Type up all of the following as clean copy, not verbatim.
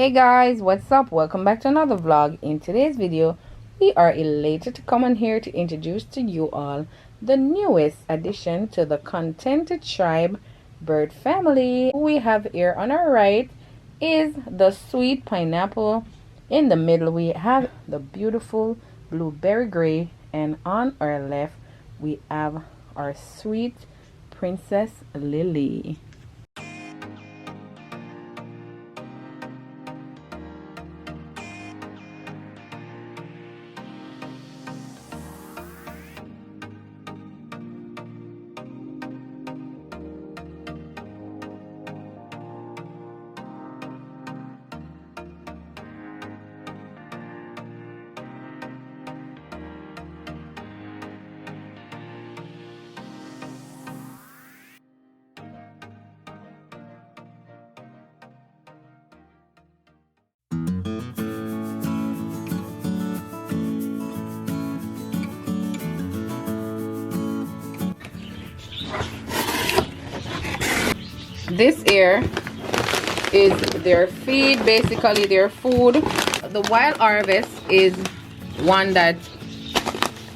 Hey guys, what's up? Welcome back to another vlog. In today's video, we are elated to come on here to introduce to you all the newest addition to the Contented Tribe bird family. Who we have here on our right is the sweet pineapple. In the middle, we have the beautiful blueberry gray, and on our left, we have our sweet Princess Lily. This here is their feed, basically their food. The Wild Harvest is one that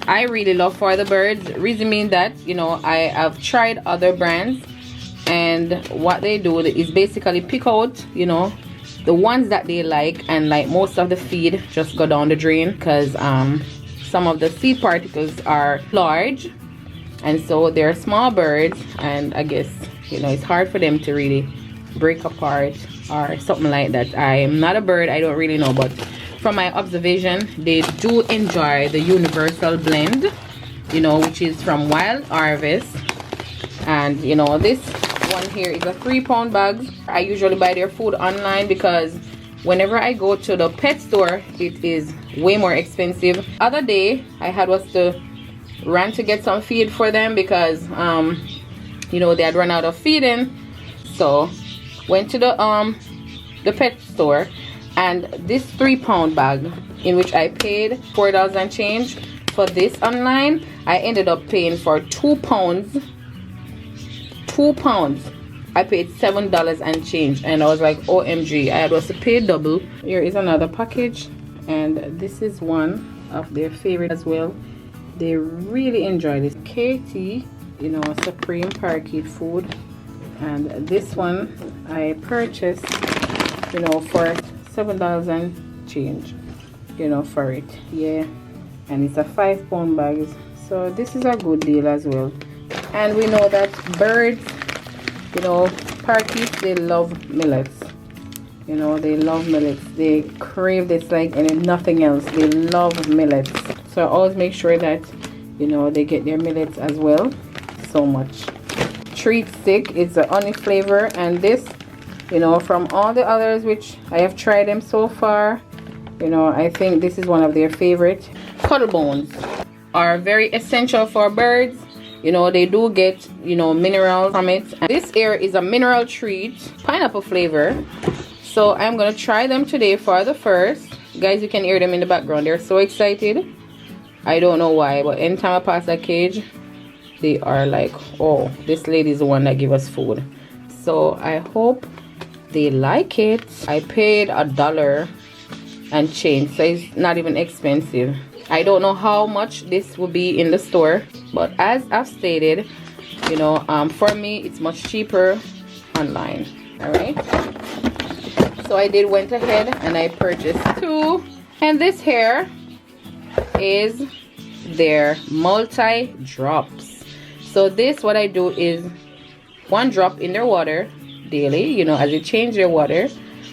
I really love for the birds. Reason being that, you know, I have tried other brands, and what they do is basically pick out, you know, the ones that they like, and like most of the feed just go down the drain because some of the seed particles are large, and so they're small birds, and I guess, you know, it's hard for them to really break apart or something like that. I am not a bird, I don't really know, but from my observation, they do enjoy the universal blend, you know, which is from Wild Harvest. And you know, this one here is a 3-pound bag. I usually buy their food online because whenever I go to the pet store, it is way more expensive. Other day I had was to run to get some feed for them because you know, they had run out of feeding. So went to the pet store, and this 3-pound bag, in which I paid $4 and change for this online, I ended up paying for 2 pounds. 2 pounds. I paid $7 and change, and I was like, OMG, I had was to pay double. Here is another package, and this is one of their favorite as well. They really enjoy this. KT, you know, Supreme Parakeet food, and this one I purchased, you know, for $7 and change, you know, for it. Yeah, and it's a 5-pound bag, so this is a good deal as well. And we know that birds, you know, parakeets, they love millets. You know, they love millets. They crave this like nothing else. They love millets. So I always make sure that, you know, they get their millets as well. So much. Treat stick is the honey flavor, and this, you know, from all the others which I have tried them so far, you know, I think this is one of their favorite. Cuddle bones are very essential for birds. You know, they do get, you know, minerals from it. And this here is a mineral treat, pineapple flavor. So I'm gonna try them today for the first. Guys, you can hear them in the background. They're so excited. I don't know why, but anytime I pass that cage, they are like, oh, this lady is the one that give us food. So I hope they like it. I paid $1 and change, so it's not even expensive. I don't know how much this will be in the store, but as I've stated, you know, for me it's much cheaper online. All right, so I went ahead and I purchased 2, and this here is their multi drops. So this, what I do is 1 drop in their water daily, you know, as they change their water,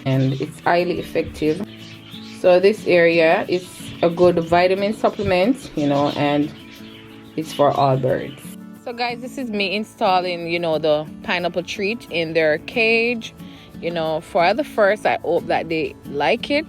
and it's highly effective. So this area is a good vitamin supplement, you know, and it's for all birds. So guys, this is me installing, you know, the pineapple treat in their cage. You know, for the first, I hope that they like it.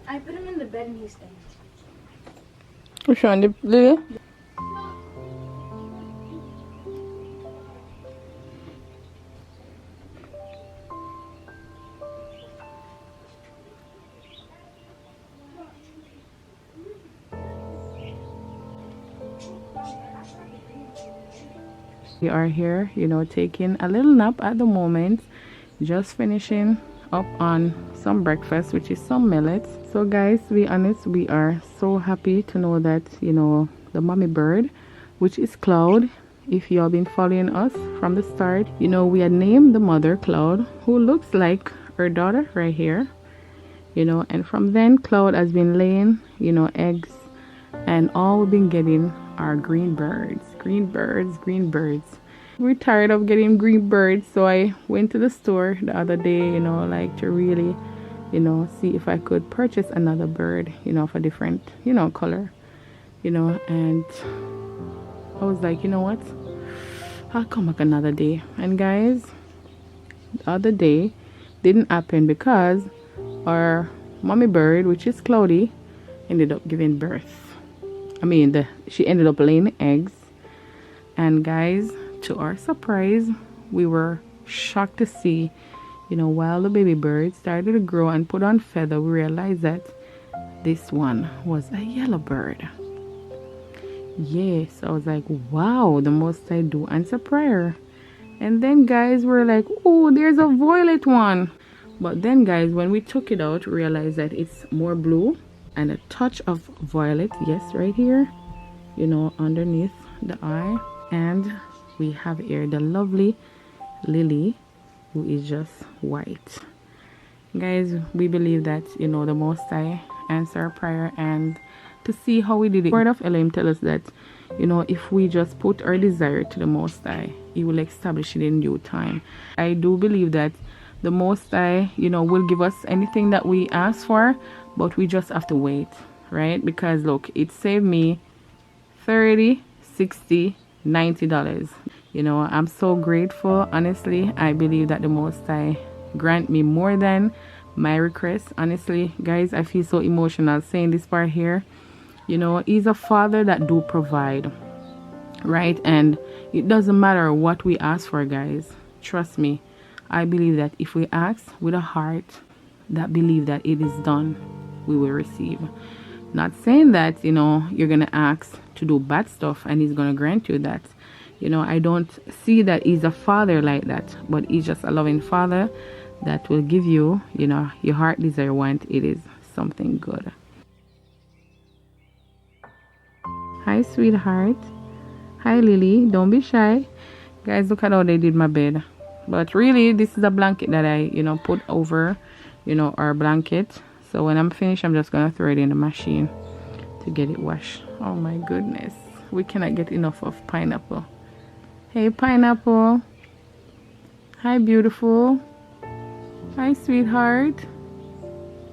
I put him in the bed and he stayed. Which one, the Lily? We are here, you know, taking a little nap at the moment, just finishing up on some breakfast, which is some millets. So guys, to be honest, we are so happy to know that, you know, the mommy bird, which is Cloud, if you have been following us from the start, you know, we had named the mother Cloud, who looks like her daughter right here, you know, and from then Cloud has been laying, you know, eggs, and all we've been getting are green birds. We're tired of getting green birds, so I went to the store the other day, you know, like to really, you know, see if I could purchase another bird, you know, of a different, you know, color, you know, and I was like, you know what, I'll come back another day. And guys, the other day didn't happen because our mommy bird, which is Cloudy, ended up giving birth. She ended up laying eggs, and guys, to our surprise, we were shocked to see, you know, while the baby bird started to grow and put on feather, we realized that this one was a yellow bird. Yes, I was like, wow, the most I do answer prayer. And then guys, we're like, oh, there's a violet one. But then guys, when we took it out, we realized that it's more blue and a touch of violet, yes, right here, you know, underneath the eye. And we have here the lovely Lily, who is just white. Guys, we believe that, you know, the Most High answer our prayer, and to see how we did it, word of Elohim tell us that, you know, if we just put our desire to the Most High, He will establish it in due time. I do believe that the Most High, you know, will give us anything that we ask for, but we just have to wait, right? Because look, it saved me $30, $60, $90. You know, I'm so grateful. Honestly, I believe that the Most High grant me more than my request. Honestly, guys, I feel so emotional saying this part here. You know, He's a Father that do provide, right? And it doesn't matter what we ask for, guys. Trust me, I believe that if we ask with a heart that believe that it is done, we will receive. Not saying that, you know, you're gonna ask to do bad stuff and He's gonna grant you that. You know, I don't see that He's a father like that, but He's just a loving Father that will give you, you know, your heart desire want. It is something good. Hi, sweetheart. Hi, Lily. Don't be shy. Guys, look at how they did my bed. But really, this is a blanket that I, you know, put over, you know, our blanket. So when I'm finished, I'm just going to throw it in the machine to get it washed. Oh my goodness. We cannot get enough of Pineapple. Hey, Pineapple. Hi, beautiful. Hi, sweetheart.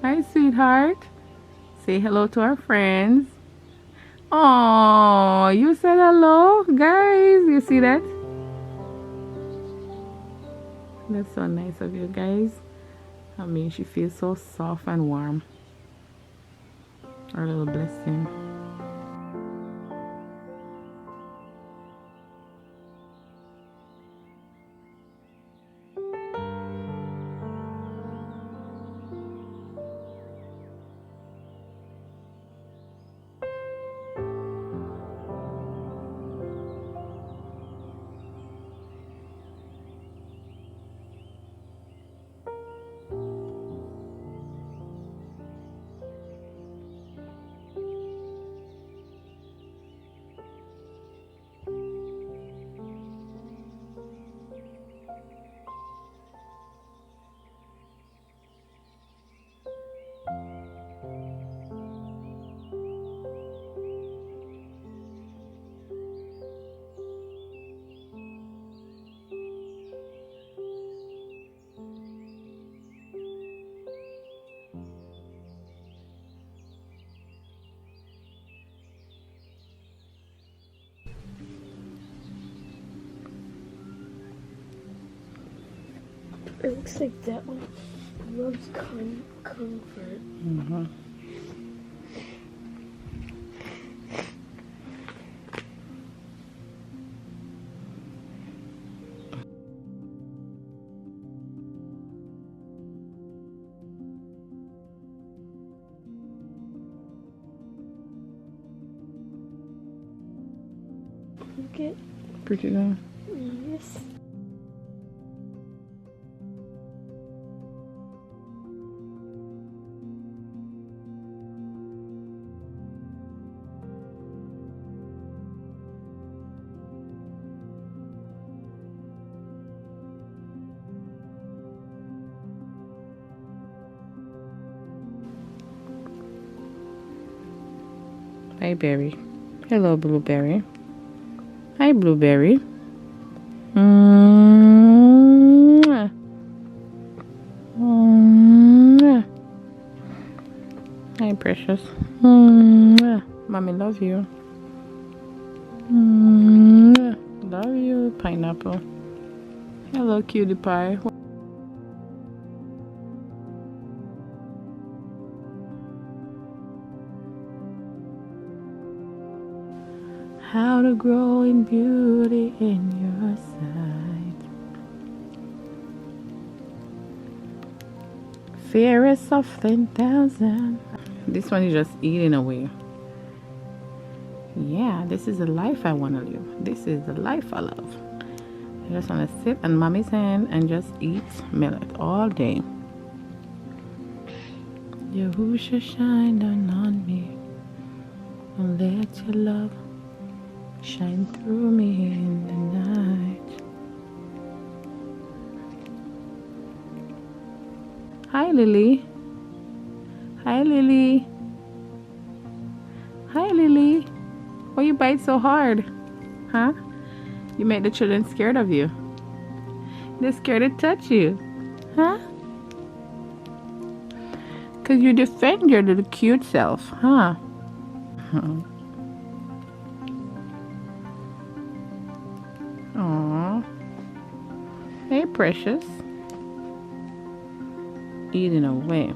Hi, sweetheart. Say hello to our friends. Oh, you said hello, guys. You see that? That's so nice of you guys. I mean, she feels so soft and warm. Our little blessing. It looks like that one loves comfort. Mm-hmm. Okay. Pretty good. Yes. Hi, Berry. Hello, Blueberry. Hi, Blueberry. Mwah. Mwah. Hi, Precious. Mwah. Mommy love you. Mwah. Love you, Pineapple. Hello, Cutie Pie. How to grow in beauty in your sight. Fear is something thousand. This one is just eating away. Yeah, this is the life I want to live. This is the life I love. I just want to sit on mommy's hand and just eat millet all day. Yahusha shine down on me and let your love shine through me in the night. Hi, Lily. Hi, Lily. Hi, Lily. Why you bite so hard? Huh? You make the children scared of you. They're scared to touch you. Huh? Because you defend your little cute self, huh? Aww. Hey, Precious. Eating away.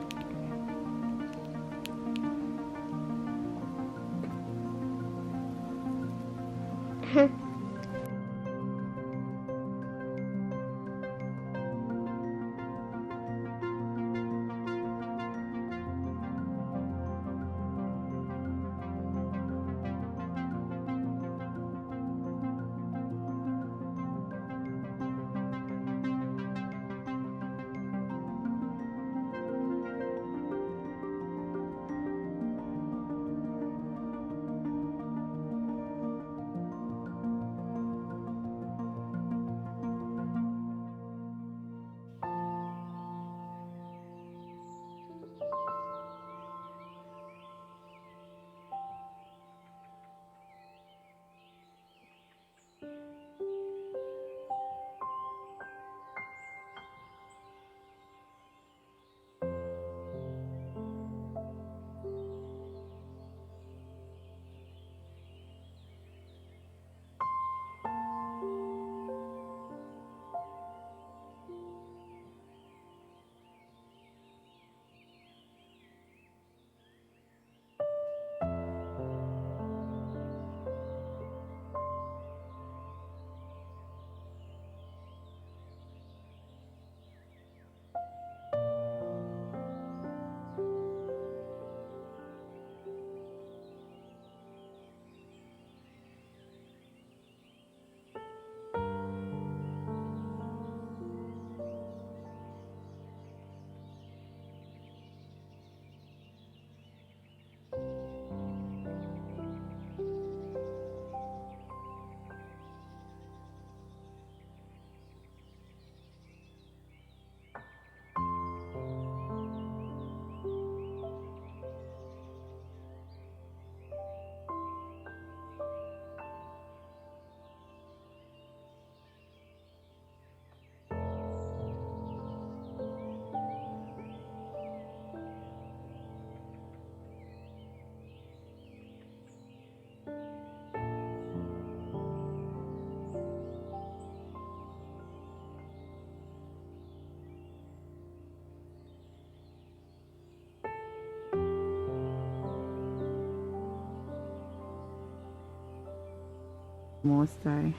Most I.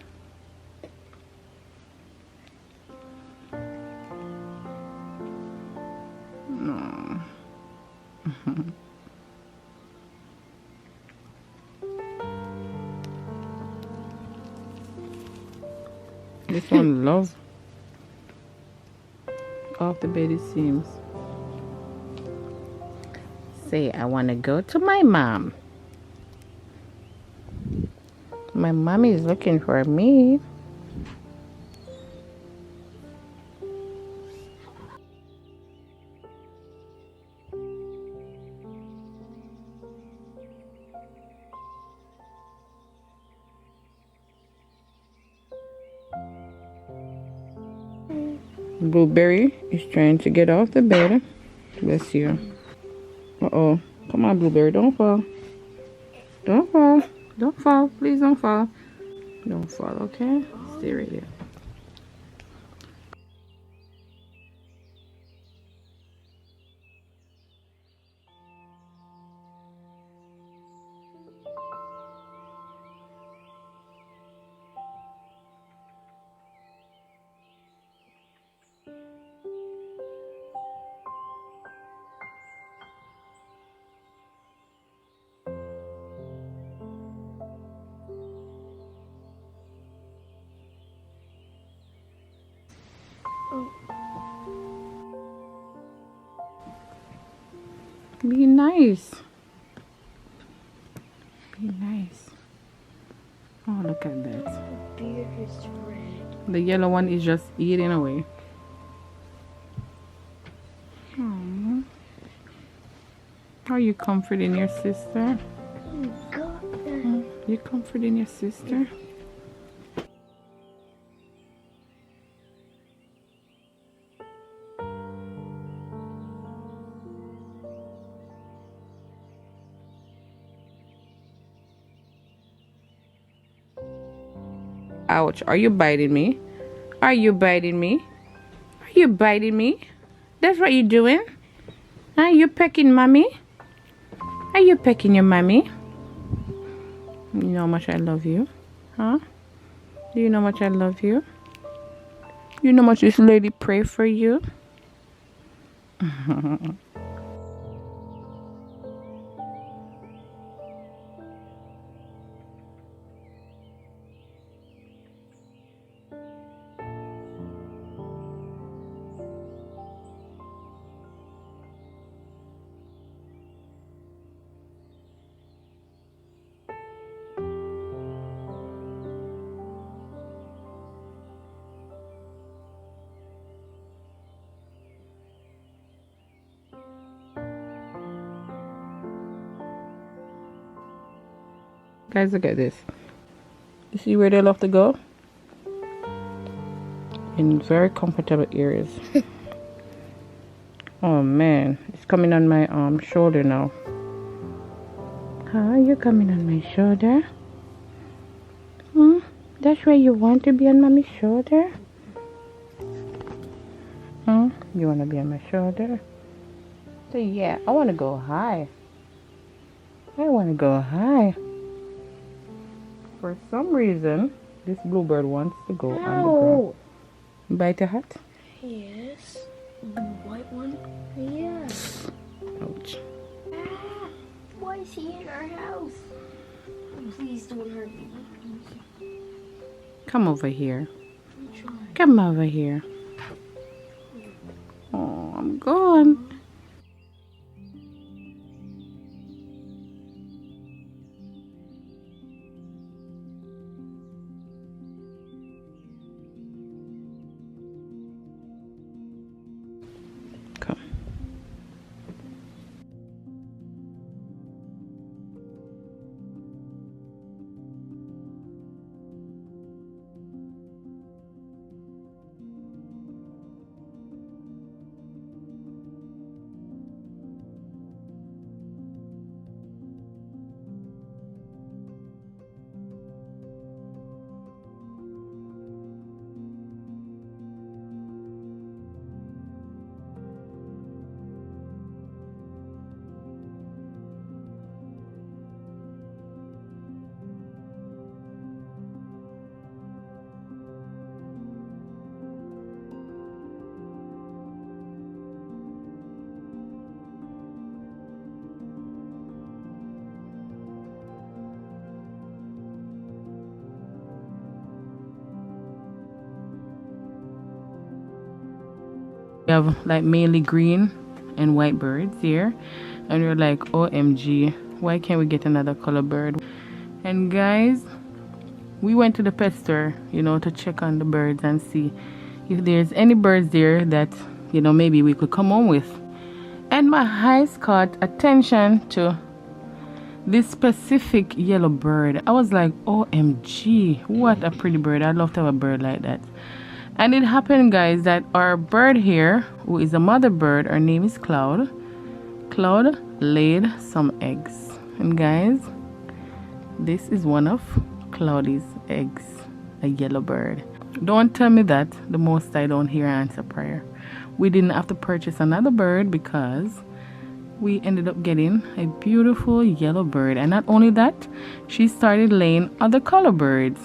No. This one love off the bed it seems. Say I wanna go to my mom. My mommy is looking for me. Blueberry is trying to get off the bed. Bless you. Uh-oh. Come on, Blueberry. Don't fall. Don't fall. Don't fall. Please don't fall. Don't fall, okay? Stay right there. Be nice. Be nice. Oh, look at that. The beard is red. The yellow one is just eating away. Aww. Are you comforting your sister? Oh, God. You comforting your sister? Ouch. Are you biting me? Are you biting me? Are you biting me? That's what you're doing? Are you pecking mommy? Are you pecking your mommy? You know how much I love you? Huh? Do you know how much I love you? You know how much this lady pray for you? Guys, look at this. You see where they love to go? In very comfortable areas. Oh man, it's coming on my shoulder now. Huh? You're coming on my shoulder? That's where you want to be on mommy's shoulder? You want to be on my shoulder? So yeah, I want to go high. I want to go high. For some reason, this bluebird wants to go on the ground. Bite a hat? Yes. The white one? Yes. Ouch. Why is he in our house? Please don't hurt me. Come over here. Come over here. Oh, I'm gone. Come. We have like mainly green and white birds here, and we're like, OMG, why can't we get another color bird? And guys, we went to the pet store, you know, to check on the birds and see if there's any birds there that, you know, maybe we could come home with. And my eyes caught attention to this specific yellow bird. I was like, OMG, what a pretty bird. I'd love to have a bird like that. And it happened, guys, that our bird here, who is a mother bird, her name is Cloud. Cloud laid some eggs. And guys, this is one of Cloudy's eggs, a yellow bird. Don't tell me that the Most I don't hear answer prayer. We didn't have to purchase another bird because we ended up getting a beautiful yellow bird. And not only that, she started laying other color birds.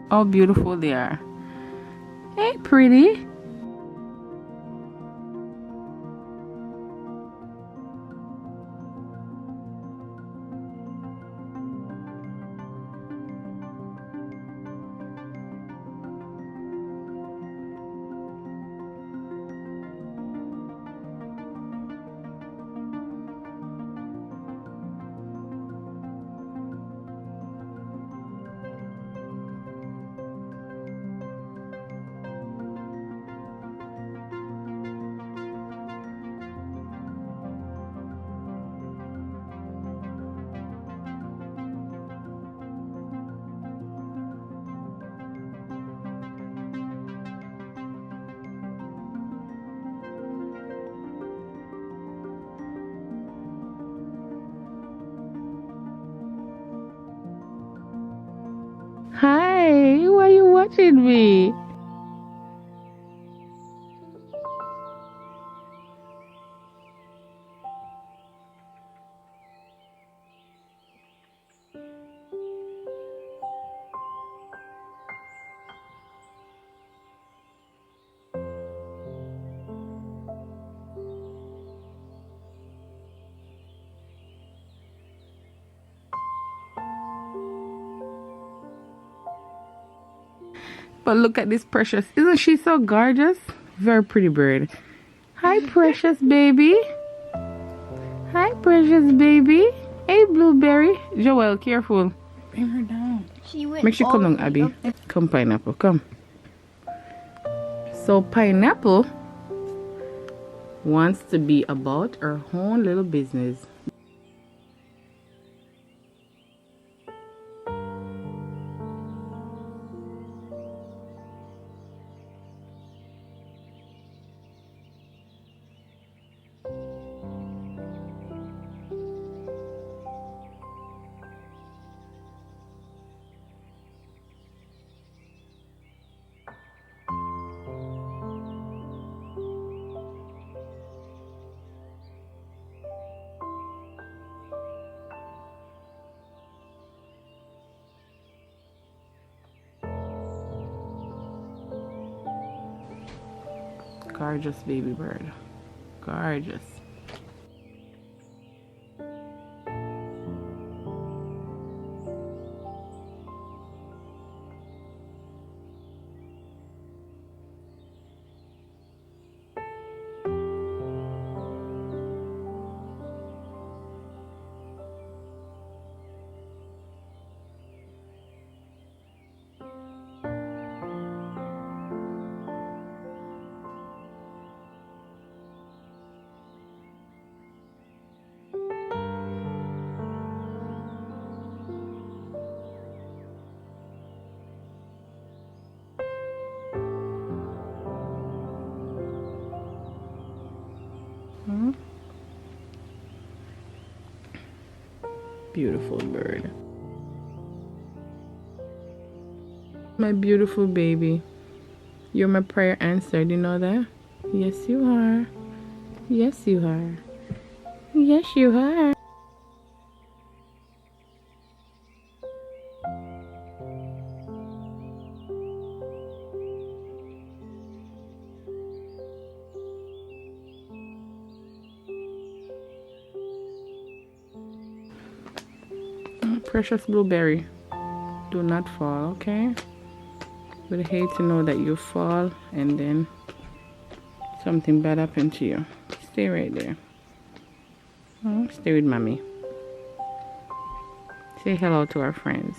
How beautiful they are. Hey, pretty. Hi, why are you watching me? But look at this Precious. Isn't she so gorgeous? Very pretty bird. Hi, Precious baby. Hi, Precious baby. Hey, Blueberry. Joel, careful. Bring her down. Make sure come down, Abby. Come, Pineapple, come. So Pineapple wants to be about her own little business. Gorgeous baby bird. Gorgeous. Beautiful bird. My beautiful baby. You're my prayer answered, you know that? Yes, you are. Yes, you are. Yes, you are. Precious blueberry, do not fall, okay? Would hate to know that you fall and then something bad happened to you. Stay right there. Oh, stay with mommy. Say hello to our friends.